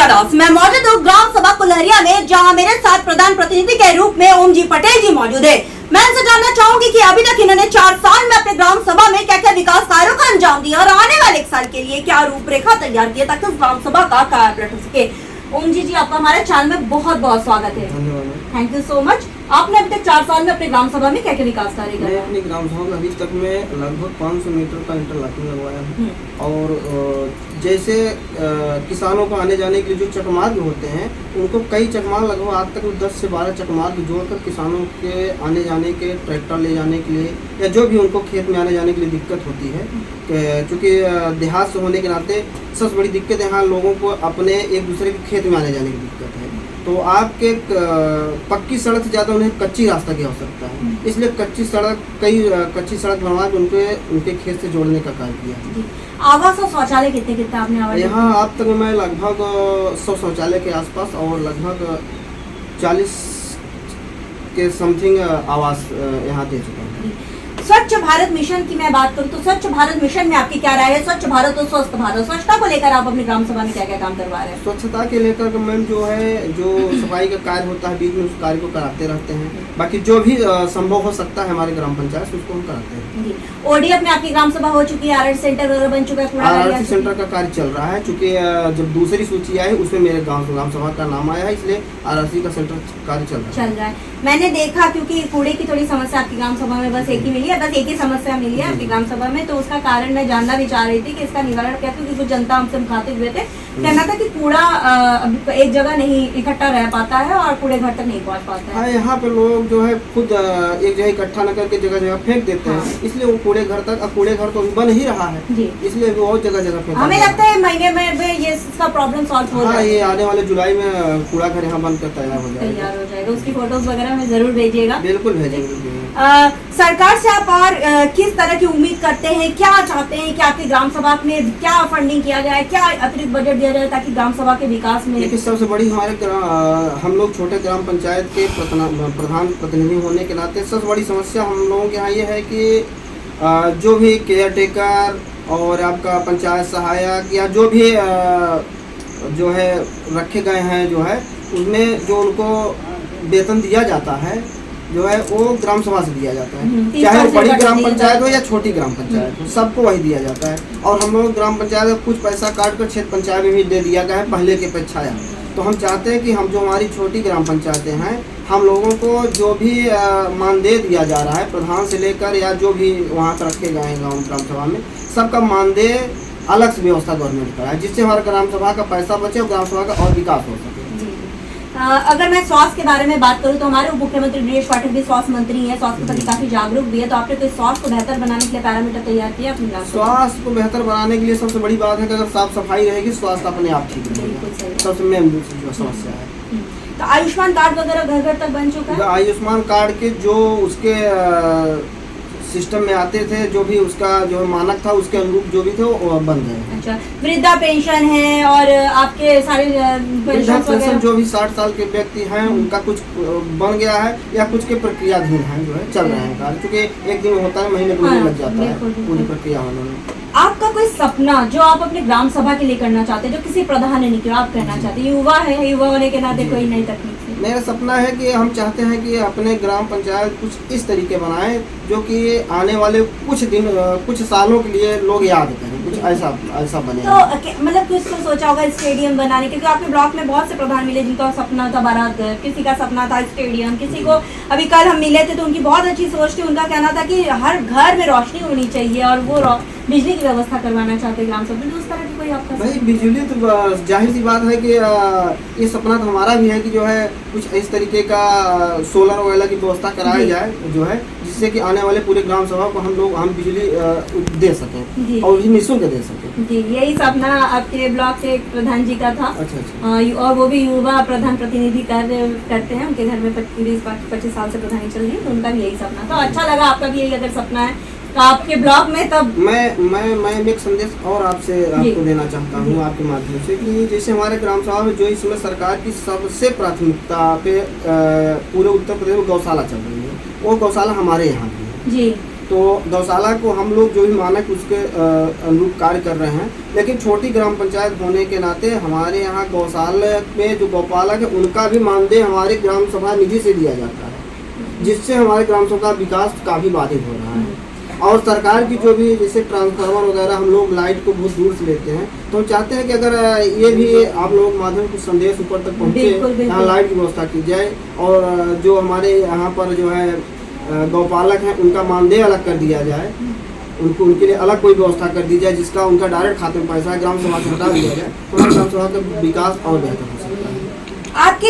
प्रिया दास। मैं मौजूद हूँ ग्राम सभा कुल्हरिया में, जहाँ मेरे साथ प्रधान प्रतिनिधि के रूप में ओम जी पटेल जी मौजूद है। मैं इनसे जानना चाहूंगी कि अभी तक इन्होंने 4 साल में अपने ग्राम सभा में क्या क्या विकास कार्यों का अंजाम दिया और आने वाले 1 साल के लिए क्या रूपरेखा तैयार किया ताकि उस ग्राम सभा का कार्य पलट सके। ओम जी आपका हमारे चैनल में बहुत बहुत स्वागत है। धन्यवाद। Thank you so much. आपने अभी तक 4 साल में अपने ग्राम सभा में क्या क्या विकास कार्य किया? मैं अपनी ग्राम सभा में अभी तक में लगभग 500 मीटर का इंटरलॉकिंग लगवाया हूँ। और जैसे किसानों को आने जाने के लिए जो चकमार्ग होते हैं, उनको कई चकमार्ग लगभग आज तक 10 से 12 चकमार्ग जोड़कर किसानों के आने जाने के, ट्रैक्टर ले जाने के लिए या जो भी उनको खेत में आने जाने के लिए दिक्कत होती है, क्योंकि देहात से होने के नाते सबसे बड़ी दिक्कत यहाँ लोगों को अपने एक दूसरे के खेत में आने जाने की दिक्कत है। तो आपके पक्की सड़क से ज़्यादा उन्हें कच्ची रास्ता की आवश्यकता है, इसलिए कच्ची सड़क बनवा के उनके खेत से जोड़ने का कार्य किया। आवास और शौचालय कितने आपने आवास? यहाँ अब तक मैं लगभग 100 शौचालय के आसपास और लगभग 40 के समथिंग आवास यहाँ दे चुका हूँ। स्वच्छ भारत मिशन की मैं बात करूं तो स्वच्छ भारत मिशन में आपकी क्या राय है? स्वच्छ भारत और स्वस्थ भारत, स्वच्छता को लेकर आप अपनी ग्राम सभा में क्या क्या काम करवा रहे हैं? स्वच्छता के लेकर मैम जो सफाई का कार्य होता है बीच में, उस कार्य को कराते रहते हैं। बाकी जो भी संभव हो सकता है हमारे ग्राम पंचायत से, उसको हम कराते हैं। ओडीएफ में आपकी ग्राम सभा हो चुकी है, आरआरसी सेंटर वगैरह बन चुका है? आरआरसी सेंटर का कार्य चल रहा है, चूँकि जब दूसरी सूची आई उसमें मेरे ग्राम सभा का नाम आया है, इसलिए आरआरसी का सेंटर कार्य चल रहा है। मैंने देखा क्योंकि कूड़े की थोड़ी समस्या आपकी ग्राम सभा में बस एक ही मिली है, बस एक ही समस्या मिली है आपकी ग्राम सभा में, तो उसका कारण मैं जानना भी चाह रही थी कि इसका निवारण क्या, क्योंकि कुछ जनता हमसे मुखातिब हुए थे, कहना था कि कूड़ा एक जगह नहीं इकट्ठा रह पाता है और कूड़े घर तक नहीं पहुंच पाता है। यहाँ पे लोग जो है खुद एक जगह इकट्ठा न करके जगह जगह फेंक देते हैं, इसलिए वो कूड़े घर तो बन ही रहा है, इसलिए वो और जगह जगह फेंक। हमें लगता है महीने में ये इसका प्रॉब्लम सॉल्व हो जाएगा। ये आने वाले जुलाई में कूड़ा घर यहाँ बनकर तैयार हो जाएगा। उसकी फोटोज वगैरह में जरूर भेजिएगा। बिल्कुल भेजेंगे। सरकार से आप और किस तरह की उम्मीद करते हैं, क्या चाहते हैं कि आपकी ग्राम सभा में क्या फंडिंग किया जाए, क्या अतिरिक्त बजट दिया जाए ताकि ग्राम सभा के विकास में? देखिए, सबसे बड़ी हम लोग छोटे ग्राम पंचायत के प्रधान प्रतिनिधि होने के नाते सबसे बड़ी समस्या हम लोगों के यहाँ ये है कि जो भी केयर टेकर और आपका पंचायत सहायक या जो भी जो है रखे गए हैं, जो है उसमें जो उनको वेतन दिया जाता है जो है वो ग्राम सभा से दिया जाता है, चाहे बड़ी ग्राम पंचायत हो या छोटी ग्राम पंचायत हो, सबको वही दिया जाता है। और हम लोग ग्राम पंचायत में कुछ पैसा काट कर क्षेत्र पंचायत में भी दे दिया गया है पहले के अपेक्षा। तो हम चाहते हैं कि हम जो हमारी छोटी ग्राम पंचायतें हैं, हम लोगों को जो भी मानदेय दिया जा रहा है प्रधान से लेकर या जो भी वहाँ पर रखे गए हैं ग्राम सभा में, सबका मानदेय अलग से व्यवस्था गवर्नमेंट का है, जिससे हमारा ग्राम सभा का पैसा बचे और ग्राम सभा का और विकास हो सके। अगर मैं स्वास्थ्य के बारे में बात करूं तो हमारे उप मुख्यमंत्री दिनेश पाटिल भी स्वास्थ्य मंत्री हैं, स्वास्थ्य के प्रति काफी जागरूक भी है, तो आपने कोई स्वास्थ्य को बेहतर बनाने के लिए पैरामीटर तैयार किया अपनी ग्राम? स्वास्थ्य को बेहतर बनाने के लिए सबसे बड़ी बात है कि अगर साफ सफाई रहेगी, स्वास्थ्य अपने आप ठीक रहेगा, सबसे मेन समस्या है। तो आयुष्मान कार्ड वगैरह घर घर तक बन चुका है? आयुष्मान कार्ड के जो उसके सिस्टम में आते थे, जो भी उसका जो मानक था उसके अनुरूप जो भी थे वो बन गए। अच्छा, वृद्धा पेंशन है और आपके सारे पेंशन जो भी 60 साल के व्यक्ति हैं उनका कुछ बन गया है या कुछ के प्रक्रियाधीन है, जो है चल रहे हैं कार्य, क्योंकि एक दिन होता है, महीने 2 महीने लग जाता है पूरी प्रक्रिया होने में। आपका कोई सपना जो आप अपने ग्राम सभा के लिए करना चाहते हैं, जो किसी प्रधान ने नहीं किया, आप करना चाहते हैं? युवा है, युवा होने के नाते कोई नई तकनीक? मेरा सपना है कि हम चाहते हैं कि अपने ग्राम पंचायत कुछ इस तरीके बनाएं जो कि आने वाले कुछ सालों के लिए लोग याद करें, कुछ ऐसा बने। तो मतलब कुछ तो सोचा होगा स्टेडियम बनाने, क्योंकि आपके ब्लॉक में बहुत से प्रधान मिले जिनका सपना था बारात घर, किसी का सपना था स्टेडियम, किसी को अभी कल हम मिले थे तो उनकी बहुत अच्छी सोच थी, उनका कहना था कि हर घर में रोशनी होनी चाहिए और वो बिजली की व्यवस्था करवाना चाहते ग्राम सभा में। उस तरह की कोई आपका? भाई बिजली तो जाहिर सी बात है कि ये सपना तो हमारा भी है कि जो है कुछ इस तरीके का सोलर वगैरह की व्यवस्था कराई जाए, जो है जिससे कि आने वाले पूरे ग्राम सभा को हम बिजली दे सकें और निःशुल्क दे सकें। जी, यही सपना आपके ब्लॉक के प्रधान जी का था। अच्छा। और वो भी युवा प्रधान प्रतिनिधि कार्य करते हैं, उनके घर में 20-25 साल से प्रधानी चल रही है, तो उनका भी यही सपना था। अच्छा लगा आपका भी यही अगर सपना है तो आपके ब्लॉक में। तब मैं एक संदेश और आपको देना चाहता हूँ आपके माध्यम से कि जैसे हमारे ग्राम सभा में जो इसमें सरकार की सबसे प्राथमिकता पे पूरे उत्तर प्रदेश में गौशाला चल रही है, वो गौशाला हमारे यहाँ भी है। जी। तो गौशाला को हम लोग जो भी मानक उसके अनुरूप कार्य कर रहे हैं, लेकिन छोटी ग्राम पंचायत होने के नाते हमारे यहाँ गौशाला में जो गौपालक है उनका भी मानदेय हमारे ग्राम सभा निधि से दिया जाता है, जिससे हमारे ग्राम सभा का विकास काफ़ी बाधित हो रहा है। और सरकार की जो भी जैसे ट्रांसफार्मर वगैरह हम लोग लाइट को बहुत दूर से लेते हैं, तो हम चाहते हैं कि अगर ये भी आप लोग माध्यम कुछ संदेश ऊपर तक पहुँचे, यहाँ लाइट की व्यवस्था की जाए और जो हमारे यहाँ पर जो है गौपालक हैं उनका मानदेय अलग कर दिया जाए, उनके लिए अलग कोई व्यवस्था कर दी जाए जिसका उनका डायरेक्ट खाते में पैसा ग्राम सभा से हटा दिया जाए, तो ग्राम सभा का विकास और बेहतर हो सकता है। आपके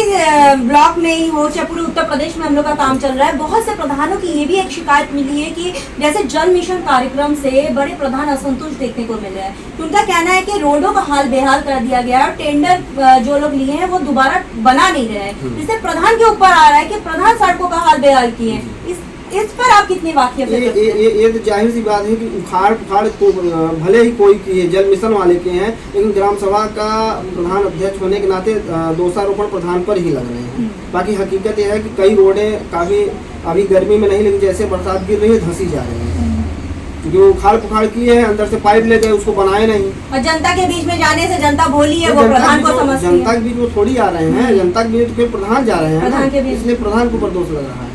ब्लॉक में ही हो चाहे पूरे उत्तर प्रदेश में हम लोग का काम चल रहा है, बहुत से प्रधानों की ये भी एक शिकायत मिली है कि जैसे जल मिशन कार्यक्रम से बड़े प्रधान असंतुष्ट देखने को मिल रहा है। उनका कहना है कि रोडों का हाल बेहाल कर दिया गया है और टेंडर जो लोग लिए हैं वो दोबारा बना नहीं रहे हैं, जिससे प्रधान के ऊपर आ रहा है कि प्रधान सड़कों का हाल बेहाल किए हैं। इस पर आप कितनी वाकिफ हैं? ये तो जाहिर सी बात है कि उखाड़ पुखाड़ को भले ही कोई किए, जल मिशन वाले के हैं, लेकिन ग्राम सभा का प्रधान अध्यक्ष होने के नाते दोषारोपण प्रधान पर ही लग रहे हैं। बाकी हकीकत यह है कि कई रोडें काफ़ी अभी गर्मी में नहीं, लेकिन जैसे बरसात गिर रही है धंसी जा रही है, जो उखाड़ पुखाड़ किए हैं, अंदर से पाइप ले गए, उसको बनाए नहीं। और जनता के बीच में जाने से जनता भोली है, वो प्रधान को समझती है। जनता के बीच में थोड़ी आ रहे हैं, जनता के बीच तो फिर प्रधान जा रहे हैं, इसलिए प्रधान के ऊपर दोष लग रहा है।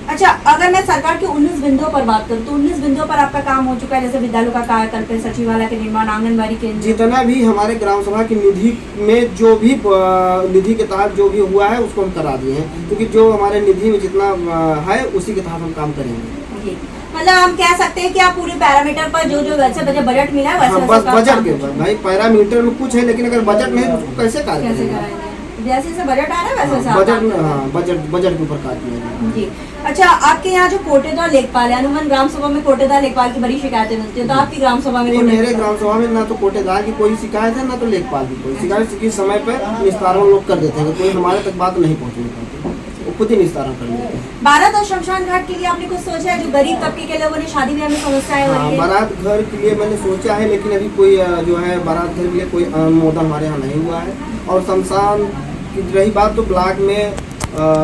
अच्छा, अगर मैं सरकार के 19 बिंदुओं पर बात करूं तो 19 बिंदुओं पर आपका काम हो चुका है, जैसे विद्यालयों का कायाकल्प, सचिवालय के निर्माण, आंगनबाड़ी केंद्र, जितना भी हमारे ग्राम सभा की निधि में जो भी निधि के तहत जो भी हुआ है उसको हम करा दिए हैं, क्योंकि जो हमारे निधि में जितना है उसी के तहत हम काम करेंगे। मतलब हम कह सकते हैं कि आप पूरे पैरामीटर पर जो जो वैसे बजट मिला है वैसे बस बजट के भाई पैरामीटर में कुछ है, लेकिन अगर बजट नहीं तो उसको कैसे कार्य करेंगे? जैसे बजट आ रहा है वैसे बजट के ऊपर कार्य किया जी। अच्छा, आपके यहाँ जो कोटेदार लेखपाल है, अनुमान ग्राम सभा में कोटेदार लेखपाल की बड़ी शिकायतें मिलती है, तो आपकी ग्राम सभा में? मेरे ग्राम सभा में ना तो कोटेदार की कोई शिकायत है, ना तो लेखपाल की कोई शिकायत की। समय पर निस्तारण लोग कर देते हैं, कोई हमारे तक बात नहीं पहुँचने पाती, वो खुद ही निस्तारण कर लेते हैं। बारात और शमशान घाट के लिए आपने कुछ सोचा है? जो गरीब तबके के लोगों ने शादी ब्याह में समस्याएं हो रही है। बारात घर के लिए मैंने सोचा है, लेकिन अभी कोई जो है बारात घर के लिए कोई अनुमोदन हमारे यहाँ नहीं हुआ है। और शमशान की रही बात, तो ब्लॉक में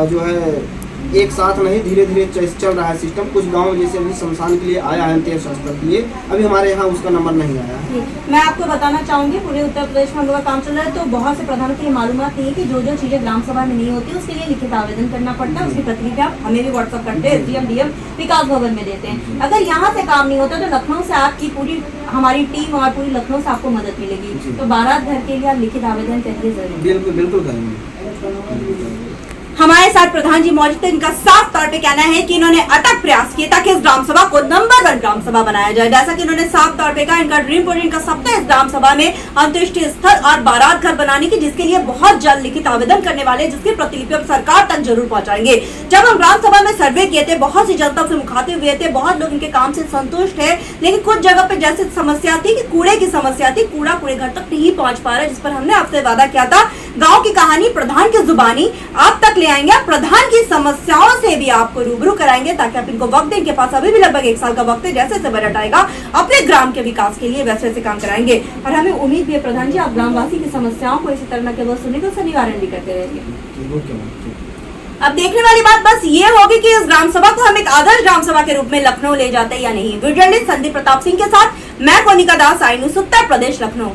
जो है एक साथ नहीं, धीरे धीरे चल रहा है सिस्टम। कुछ गांव जैसे अभी शमशान के लिए आया है अंतिम संस्कार के लिए, अभी हमारे यहाँ उसका नंबर नहीं आया है। मैं आपको बताना चाहूंगी, पूरे उत्तर प्रदेश में हम लोग का काम चल रहा है, तो बहुत से प्रधानों की मालूमात नहीं है कि जो जो चीजें ग्राम सभा में नहीं होती उसके लिए लिखित आवेदन करना पड़ता है। उसकी प्रतिक्रिया हमें भी व्हाट्सअप करते हैं, SDM DM विकास भवन में देते हैं। अगर यहाँ से काम नहीं होता तो लखनऊ से आपकी पूरी हमारी टीम और पूरी लखनऊ से आपको मदद मिलेगी। तो बारात घर के लिए आप लिखित आवेदन करिए जरूर। बिल्कुल बिल्कुल करेंगे। हमारे साथ प्रधान जी मौजूद थे। इनका साफ तौर पे कहना है कि इन्होंने अटक प्रयास किए ताकि इस ग्राम सभा को नंबर 1 ग्राम सभा बनाया जाए। जैसा कि इन्होंने साफ तौर पे कहा, इनका ड्रीम प्रोजेक्ट, इनका सपना इस ग्राम सभा में अंत्येष्टि स्थल और बारात घर बनाने की, जिसके लिए बहुत जल्द लिखित आवेदन करने वाले, जिसकी प्रतिलिपि हम सरकार तक जरूर पहुंचाएंगे। जब हम ग्राम सभा में सर्वे किए थे, बहुत सी जनता से मुखातिब हुए थे, बहुत लोग इनके काम से संतुष्ट है, लेकिन कुछ जगह पे जैसे समस्या थी कि कूड़े की समस्या थी, कूड़ा कूड़े घर तक नहीं पहुंच पा रहा है, जिस पर हमने आपसे वादा किया था गाँव की कहानी प्रधान की जुबानी आप तक ले आएंगे, प्रधान की समस्याओं से भी आपको रूबरू कराएंगे, ताकि आप इनको वक्त दें। इनके पास अभी भी लगभग 1 साल का वक्त है, जैसे जैसे बजट आएगा अपने ग्राम के विकास के लिए वैसे वैसे काम कराएंगे। और हमें उम्मीद भी है प्रधान जी, आप ग्रामवासी की समस्याओं को इसी तरह केवल सुनेंगे, उसका निवारण भी करते रहेंगे। अब देखने वाली बात बस ये होगी कि इस ग्राम सभा को हम एक आदर्श ग्राम सभा के रूप में लखनऊ ले जाते हैं या नहीं। वीडियो जर्नलिस्ट संदीप प्रताप सिंह के साथ मैं कोनिका दास, आई न्यूज़ उत्तर प्रदेश, लखनऊ।